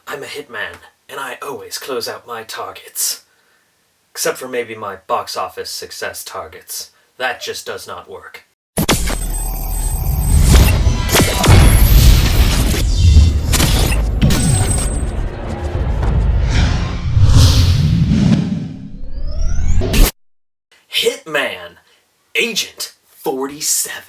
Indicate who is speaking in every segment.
Speaker 1: I'm a hitman, and I always close out my targets. Except for maybe my box office success targets. That just does not work. Hitman, Agent 47.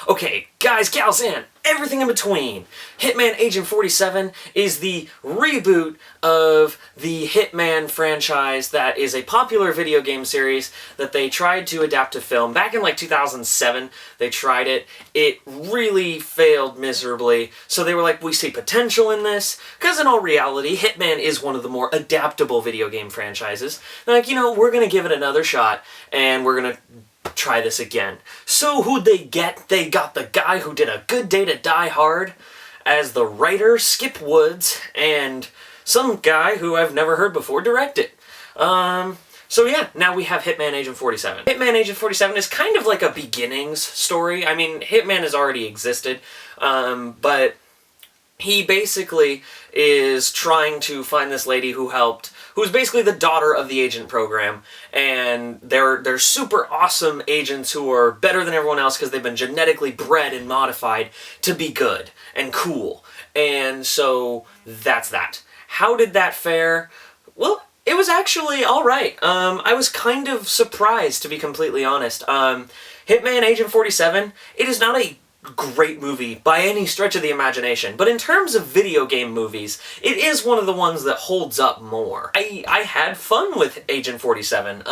Speaker 1: Okay, guys, gals, and everything in between. Hitman Agent 47 is the reboot of the Hitman franchise that is a popular video game series that they tried to adapt to film. Back in like 2007, they tried it. It really failed miserably, so they were like, we see potential in this, because in all reality, Hitman is one of the more adaptable video game franchises. They're like, we're going to give it another shot, and we're going to try this again. So who'd they get? They got the guy who did A Good Day to Die Hard as the writer, Skip Woods, and some guy who I've never heard before direct it. So yeah, now we have Hitman Agent 47. Hitman Agent 47 is kind of like a beginnings story. I mean, Hitman has already existed, but he basically is trying to find this lady who's basically the daughter of the agent program, and they're super awesome agents who are better than everyone else because they've been genetically bred and modified to be good and cool. And so that's that. How did that fare? Well, it was actually alright. I was kind of surprised, to be completely honest. Hitman Agent 47, it is not a great movie by any stretch of the imagination, but in terms of video game movies, it is one of the ones that holds up more. I had fun with Agent 47.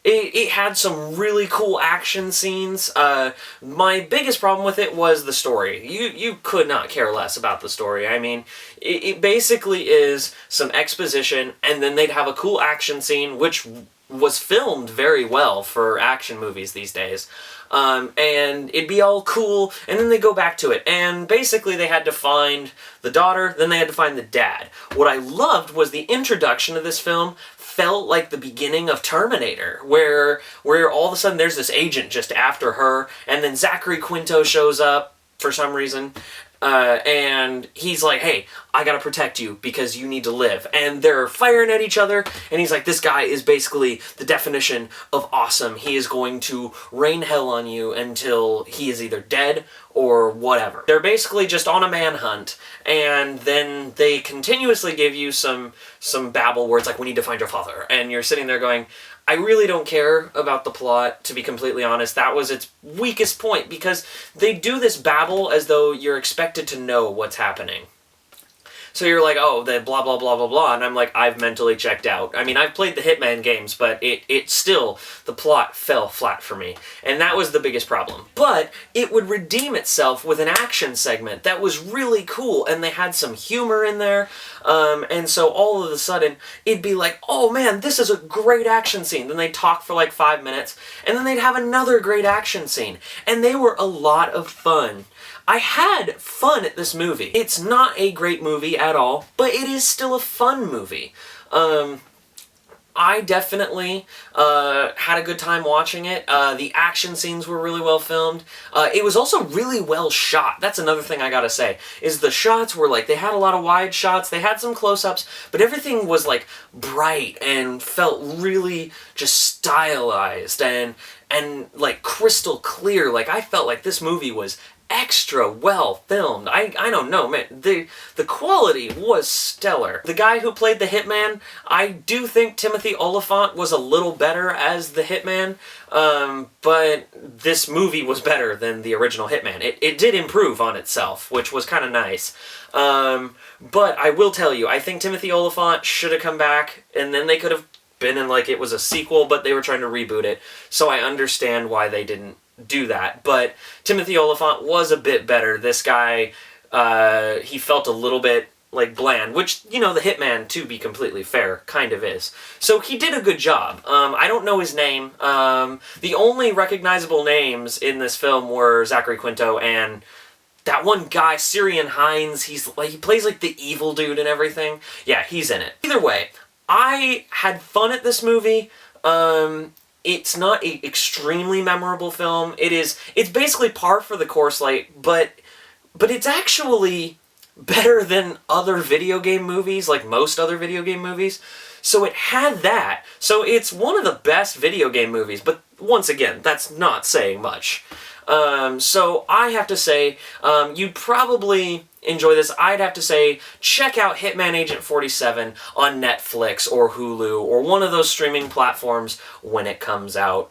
Speaker 1: It had some really cool action scenes. My biggest problem with it was the story. You could not care less about the story. I mean, it basically is some exposition, and then they'd have a cool action scene, which was filmed very well for action movies these days. And it'd be all cool, and then they go back to it. And basically they had to find the daughter, then they had to find the dad. What I loved was the introduction of this film felt like the beginning of Terminator, where all of a sudden there's this agent just after her, and then Zachary Quinto shows up for some reason, and he's like, hey, I gotta protect you because you need to live. And they're firing at each other, and he's like, this guy is basically the definition of awesome. He is going to rain hell on you until he is either dead or whatever. They're basically just on a manhunt, and then they continuously give you some babble words like, we need to find your father. And you're sitting there going, I really don't care about the plot, to be completely honest. That was its weakest point, because they do this babble as though you're expected to know what's happening. So you're like, oh, the blah, blah, blah, blah, blah, and I'm like, I've mentally checked out. I mean, I've played the Hitman games, but it still, the plot fell flat for me. And that was the biggest problem. But it would redeem itself with an action segment that was really cool, and they had some humor in there. And so all of a sudden, it'd be like, oh man, this is a great action scene. Then they'd talk for like 5 minutes, and then they'd have another great action scene. And they were a lot of fun. I had fun at this movie. It's not a great movie at all, but it is still a fun movie. I definitely had a good time watching it. The action scenes were really well filmed. It was also really well shot. That's another thing I gotta say, is the shots were like, they had a lot of wide shots, they had some close-ups, but everything was like bright and felt really just stylized and like crystal clear. Like, I felt like this movie was extra well filmed. I don't know, man. The quality was stellar. The guy who played the Hitman, I do think Timothy Olyphant was a little better as the Hitman, but this movie was better than the original Hitman. It did improve on itself, which was kind of nice. But I will tell you, I think Timothy Olyphant should have come back, and then they could have been in, like, it was a sequel, but they were trying to reboot it, so I understand why they didn't do that. But Timothy Olyphant was a bit better. This guy, he felt a little bit like bland, which, the Hitman, to be completely fair, kind of is. So he did a good job. I don't know his name. The only recognizable names in this film were Zachary Quinto and that one guy, Syrian Hines. He plays like the evil dude and everything. Yeah, he's in it. Either way, I had fun at this movie. It's not an extremely memorable film. It's basically par for the course, but it's actually better than other video game movies, like most other video game movies. So it had that. So it's one of the best video game movies, but once again, that's not saying much. So I have to say, you'd probably enjoy this. I'd have to say, check out Hitman Agent 47 on Netflix or Hulu or one of those streaming platforms when it comes out.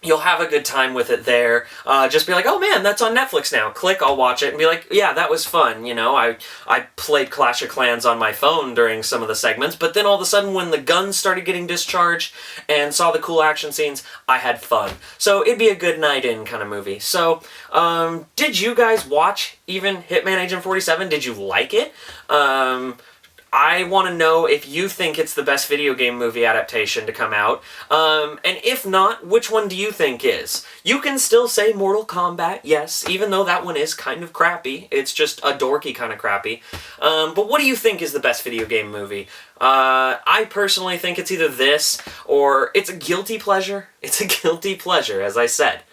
Speaker 1: You'll have a good time with it there. Just be like, oh man, that's on Netflix now. Click, I'll watch it, and be like, yeah, that was fun. You know, I played Clash of Clans on my phone during some of the segments, but then all of a sudden when the guns started getting discharged and saw the cool action scenes, I had fun. So it'd be a good night in kind of movie. So, did you guys watch even Hitman Agent 47? Did you like it? I want to know if you think it's the best video game movie adaptation to come out. And if not, which one do you think is? You can still say Mortal Kombat, yes, even though that one is kind of crappy. It's just a dorky kind of crappy. But what do you think is the best video game movie? I personally think it's either this or it's a guilty pleasure. It's a guilty pleasure, as I said.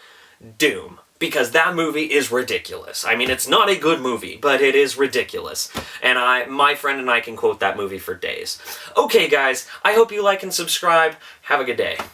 Speaker 1: Doom. Because that movie is ridiculous. I mean, it's not a good movie, but it is ridiculous. And my friend and I can quote that movie for days. Okay, guys, I hope you like and subscribe. Have a good day.